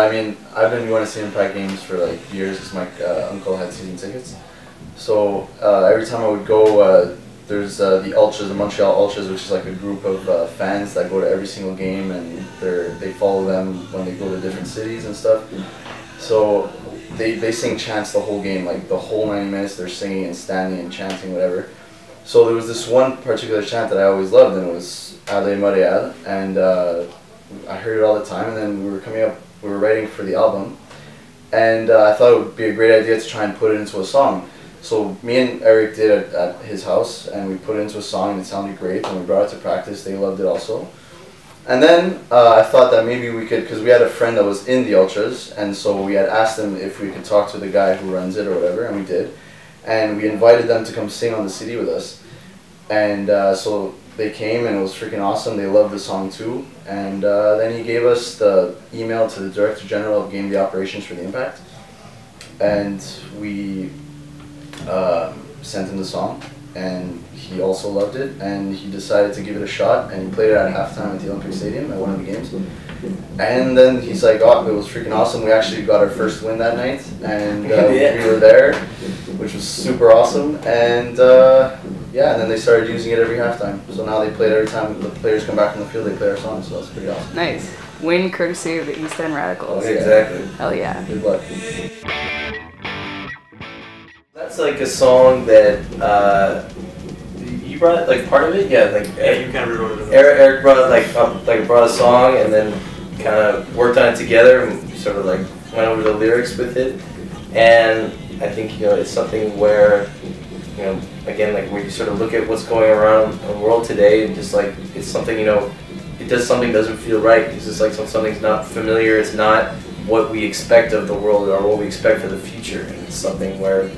I mean, I've been going to see Impact games for like years because my uncle had season tickets. So every time I would go, there's the Ultras, the Montreal Ultras, which is like a group of fans that go to every single game, and they follow them when they go to different cities and stuff. So they sing chants the whole game, like the whole 90 minutes they're singing and standing and chanting, whatever. So there was this one particular chant that I always loved, and it was Ale Montreal, and I heard it all the time, and then we were writing for the album, and I thought it would be a great idea to try and put it into a song. So me and Eric did it at his house, and we put it into a song, and it sounded great, and we brought it to practice. They loved it also. And then I thought that maybe we could, because we had a friend that was in the Ultras, and so we had asked them if we could talk to the guy who runs it or whatever, and we did. And we invited them to come sing on the CD with us. And so they came, and it was freaking awesome. They loved the song too. And then he gave us the email to the Director General of Game Day Operations for the Impact. And we sent him the song, and he also loved it, and he decided to give it a shot, and he played it at halftime at the Olympic Stadium at one of the games. And then he's like, oh, it was freaking awesome. We actually got our first win that night, and yeah. we were there, which was super awesome. And yeah, and then they started using it every halftime. So now they play it every time the players come back from the field, they play our song, so that's pretty awesome. Nice. Win courtesy of the East End Radicals. Oh, yeah. Exactly. Hell yeah. Good luck. That's like a song that you brought like part of it, yeah. Like yeah, you kind of rewrote it. Eric brought brought a song and then kind of worked on it together and sort of like went over the lyrics with it. And I think it's something where again like where you sort of look at what's going around the world today and just like it's something it does something doesn't feel right. It's just like something's not familiar. It's not what we expect of the world or what we expect for the future. And it's something where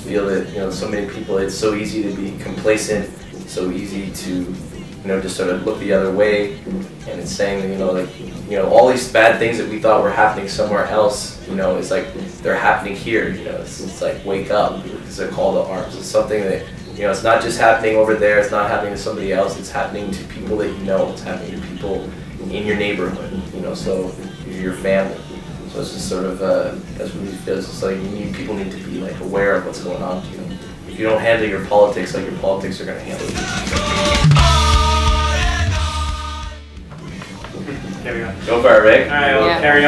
feel that so many people, it's so easy to be complacent, so easy to just sort of look the other way, and it's saying that all these bad things that we thought were happening somewhere else, it's like they're happening here. It's like wake up. It's a call to arms. It's something that it's not just happening over there. It's not happening to somebody else. It's happening to people that It's happening to people in your neighborhood. So your family. So it's just sort of, that's what it feels. It's like people need to be like aware of what's going on. If you don't handle your politics, like your politics are going to handle you. Carry on. Go for it, Rick. All right. Well, yeah. Carry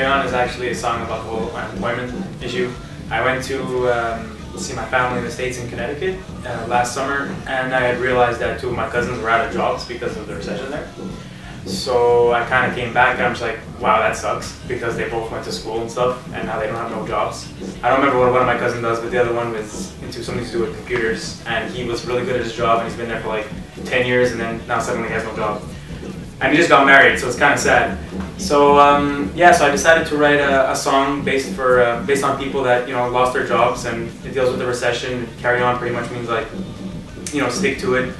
on is actually a song about the whole unemployment issue. I went to see my family in the States in Connecticut last summer, and I had realized that two of my cousins were out of jobs because of the recession there. So I kind of came back and I'm just like, wow, that sucks, because they both went to school and stuff and now they don't have no jobs. I don't remember what one of my cousins does, but the other one was into something to do with computers, and he was really good at his job and he's been there for like 10 years and then now suddenly he has no job. And he just got married, so it's kind of sad. So yeah, so I decided to write a song based on people that lost their jobs, and it deals with the recession. Carry on pretty much means like stick to it.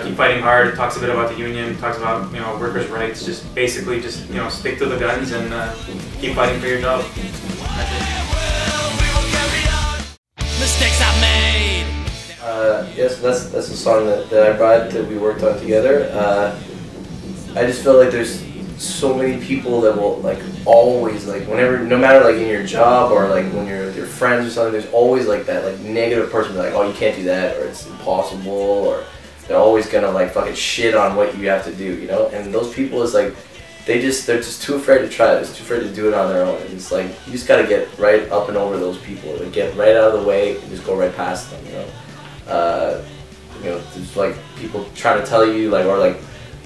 Keep fighting hard. It talks a bit about the union. Talks about workers' rights. Just basically stick to the guns and keep fighting for your job. Mistakes I made. Yes, that's the song that I brought that we worked on together. I just feel like there's so many people that will like always like whenever, no matter like in your job or like when you're with your friends or something, there's always like that like negative person like, oh, you can't do that, or it's impossible, or they're always gonna like fucking shit on what you have to do, and those people is like they're just too afraid to try it, too afraid to do it on their own. And it's like you just gotta get right up and over those people, like get right out of the way and just go right past them, there's like people trying to tell you like, or like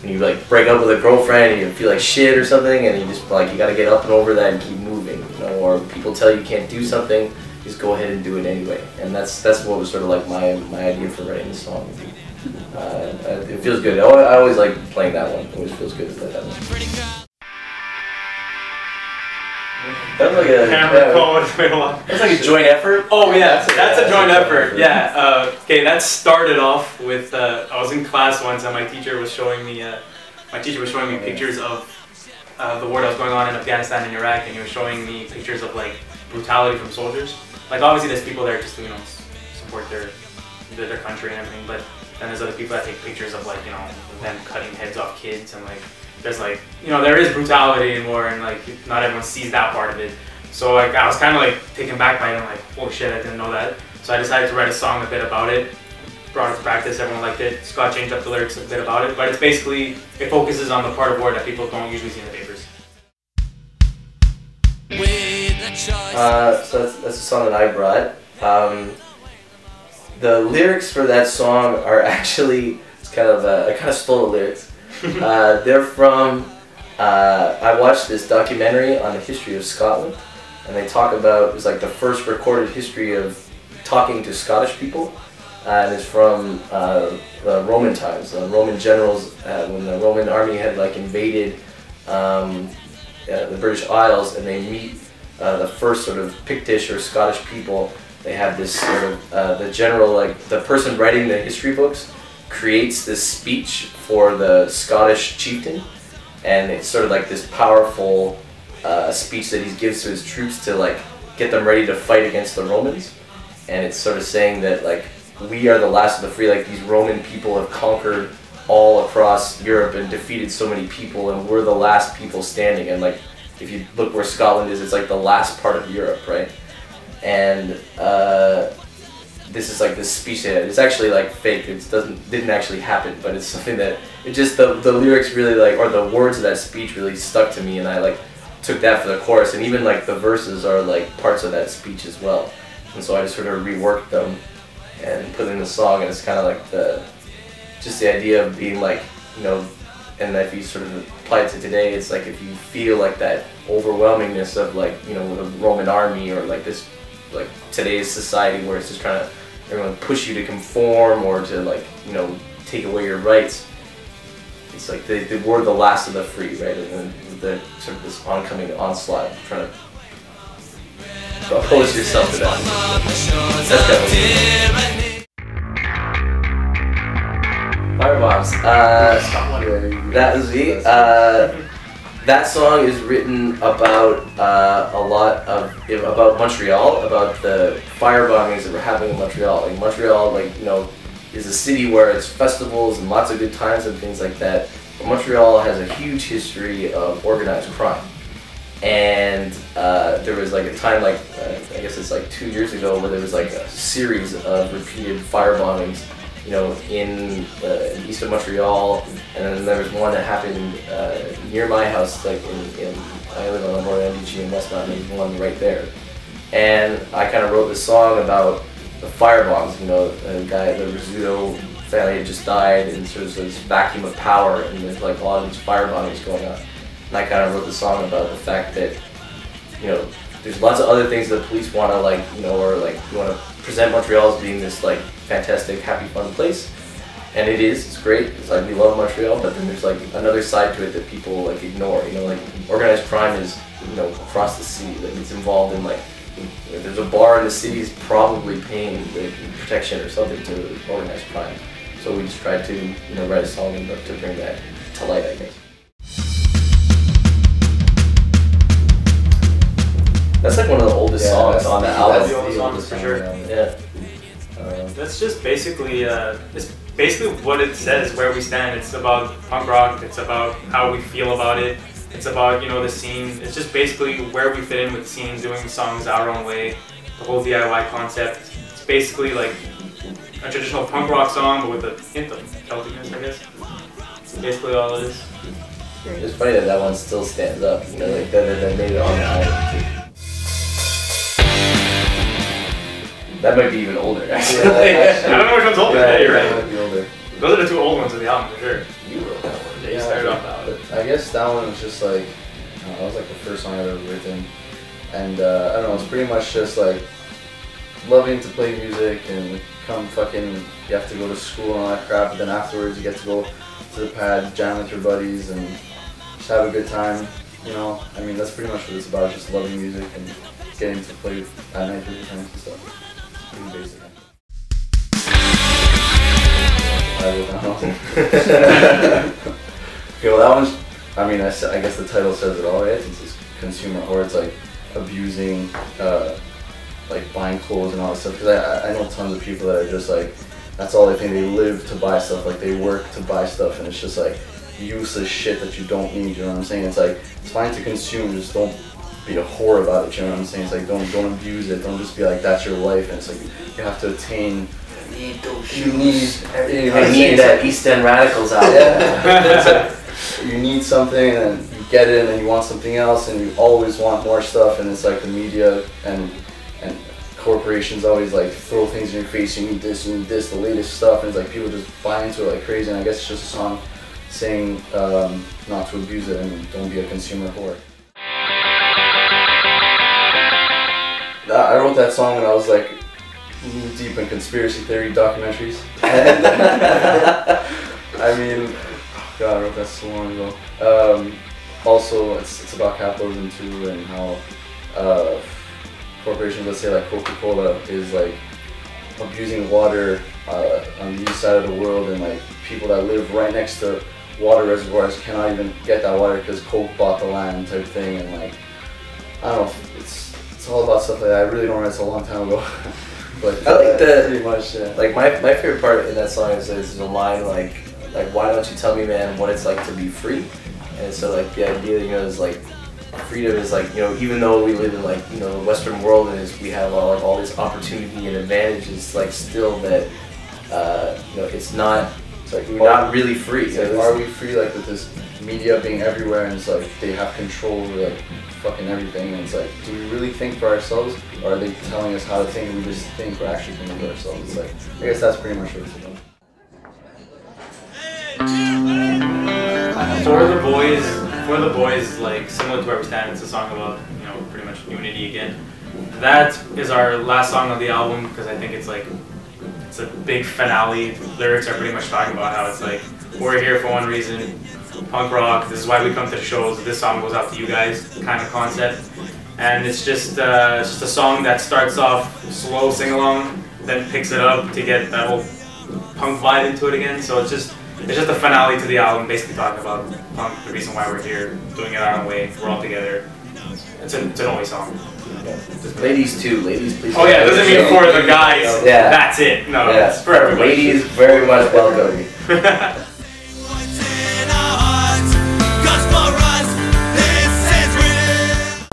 when you like break up with a girlfriend and you feel like shit or something, and you just like you gotta get up and over that and keep moving, or people tell you can't do something, just go ahead and do it anyway. And that's what was sort of like my idea for writing the song. It feels good. I always like playing that one. It always feels good to play that one. That was like that's like a joint effort. Oh yeah, that's a joint effort. Yeah. Okay, that started off with I was in class once and my teacher was showing me pictures of the war that was going on in Afghanistan and Iraq, and he was showing me pictures of like brutality from soldiers. Like obviously there's people there just to support their country and everything, but then there's other people that take pictures of like them cutting heads off kids and like there's like, you know, there is brutality and war, and like not everyone sees that part of it. So like I was kind of like taken back by it, and like, oh shit, I didn't know that. So I decided to write a song a bit about it. Brought it to practice, everyone liked it. Scott changed up the lyrics a bit about it, but it's basically, it focuses on the part of war that people don't usually see in the papers. So that's a song that I brought. The lyrics for that song are actually, it's kind of, I kind of stole the lyrics. They're from, I watched this documentary on the history of Scotland, and they talk about, it was like the first recorded history of talking to Scottish people, and it's from the Roman times. The Roman generals, when the Roman army had like invaded the British Isles, and they meet the first sort of Pictish or Scottish people. They have this sort of, the general, like the person writing the history books creates this speech for the Scottish chieftain, and it's sort of like this powerful speech that he gives to his troops to like get them ready to fight against the Romans. And it's sort of saying that like, we are the last of the free, like these Roman people have conquered all across Europe and defeated so many people, and we're the last people standing. And like, if you look where Scotland is, it's like the last part of Europe, right? And this is like this speech that it's actually like fake. It didn't actually happen, but it's something that it just the lyrics really like, or the words of that speech really stuck to me, and I like took that for the chorus, and even like the verses are like parts of that speech as well. And so I just sort of reworked them and put in the song, and it's kind of like just the idea of being like, you know, and if you sort of apply it to today, it's like if you feel like that overwhelmingness of like, you know, the Roman army, or like this, like today's society where it's just trying to, everyone push you to conform or to like, you know, take away your rights. It's like we're the last of the free, right? And then the sort of this oncoming onslaught, trying to oppose yourself to that. That's kind of Firebombs. That was me. That song is written about a lot of about Montreal, about the fire bombings that were happening in Montreal. Like Montreal, like, you know, is a city where it's festivals and lots of good times and things like that. But Montreal has a huge history of organized crime. And there was like a time, like I guess it's like 2 years ago, where there was like a series of repeated fire bombings, you know, in east of Montreal, and then there was one that happened near my house, like I live on the Montreal MDG in Westmount, and there's one right there. And I kind of wrote this song about the fire bombs, you know, the Rizzuto family had just died, and so there's this vacuum of power, and there's like a lot of these fire bombings going on. And I kind of wrote the song about the fact that, you know, there's lots of other things that the police want to, like, you know, or like you want to present Montreal as being this like fantastic, happy, fun place, and it is. It's great. It's like we love Montreal, but then there's like another side to it that people like ignore. You know, like organized crime is, you know, across the city. Like it's involved in like, if there's a bar in the city, is probably paying the protection or something to organized crime. So we just tried to, you know, write a song to bring that to light, I guess. That's like one of the oldest songs on the album. That's the oldest song for sure. Yeah. That's just basically, it's basically what it says, where we stand. It's about punk rock, it's about how we feel about it, it's about, you know, the scene. It's just basically where we fit in with the scene, doing songs our own way, the whole DIY concept. It's basically like a traditional punk rock song, but with a hint of Celticness, I guess. That's basically all it is. It's funny that one still stands up, you know, like that made it on the album too. That might be even older, actually. I don't know which one's older. Yeah, you're right. Might be older. Those are the two old ones of the album, for sure. You wrote that one. Yeah, you started off that one. I guess that one was just like, that was like the first song I've ever written. And I don't know, it's pretty much just like loving to play music and come fucking, you have to go to school and all that crap, but then afterwards you get to go to the pad, jam with your buddies and just have a good time, you know? I mean, that's pretty much what it's about, just loving music and getting to play at night with your friends and stuff. Pretty basic. Okay, well that one's, I mean, I guess the title says it all, right? It's this consumer, or it's like abusing, like buying clothes and all that stuff. Because I know tons of people that are just like, that's all they think. They live to buy stuff, like they work to buy stuff, and it's just like, useless shit that you don't need. You know what I'm saying? It's like it's fine to consume, just don't be a whore about it. You know what I'm saying? It's like don't abuse it. Don't just be like that's your life. And it's like you have to attain. You need those You need. I need that East End Radicals album. Yeah. It's like, you need something and you get it, and then you want something else, and you always want more stuff. And it's like the media and corporations always like throw things in your face. You need this, the latest stuff, and it's like people just buy into it like crazy. And I guess it's just a song saying not to abuse it and don't be a consumer whore. I wrote that song when I was like deep in conspiracy theory documentaries. And I mean, God, I wrote that so long ago. Also, it's about capitalism too, and how corporations, let's say like Coca-Cola, is like abusing water on the east side of the world, and like people that live right next to water reservoirs cannot even get that water because Coke bought the land type thing, and like I don't know, it's all about stuff like that. I really don't know, it's a long time ago. But I like that. Pretty much, yeah. Like my favorite part in that song is a line like why don't you tell me, man, what it's like to be free? And so like the idea, you know, is like freedom is like, you know, even though we live in like, you know, the Western world and we have all this opportunity and advantages, like still that you know, it's not. It's like we're not really free. It's like, are we free, like with this media being everywhere, and it's like they have control over like fucking everything, and it's like, do we really think for ourselves, or are they telling us how to think and we just think we're actually thinking for ourselves? It's like, I guess that's pretty much what it's about. For the boys, like similar to Where We Stand, it's a song about, you know, pretty much unity again. That is our last song of the album because I think it's like it's a big finale. Lyrics are pretty much talking about how it's like we're here for one reason, punk rock. This is why we come to the shows. This song goes out to you guys, kind of concept. And it's just a song that starts off slow sing along, then picks it up to get that whole punk vibe into it again. So it's just a finale to the album, basically talking about punk, the reason why we're here, doing it our own way, we're all together. It's an only song. Ladies too, ladies please. Oh yeah, it doesn't mean for the guys, yeah. That's it. No, yeah. it's for everybody. Ladies very much welcome.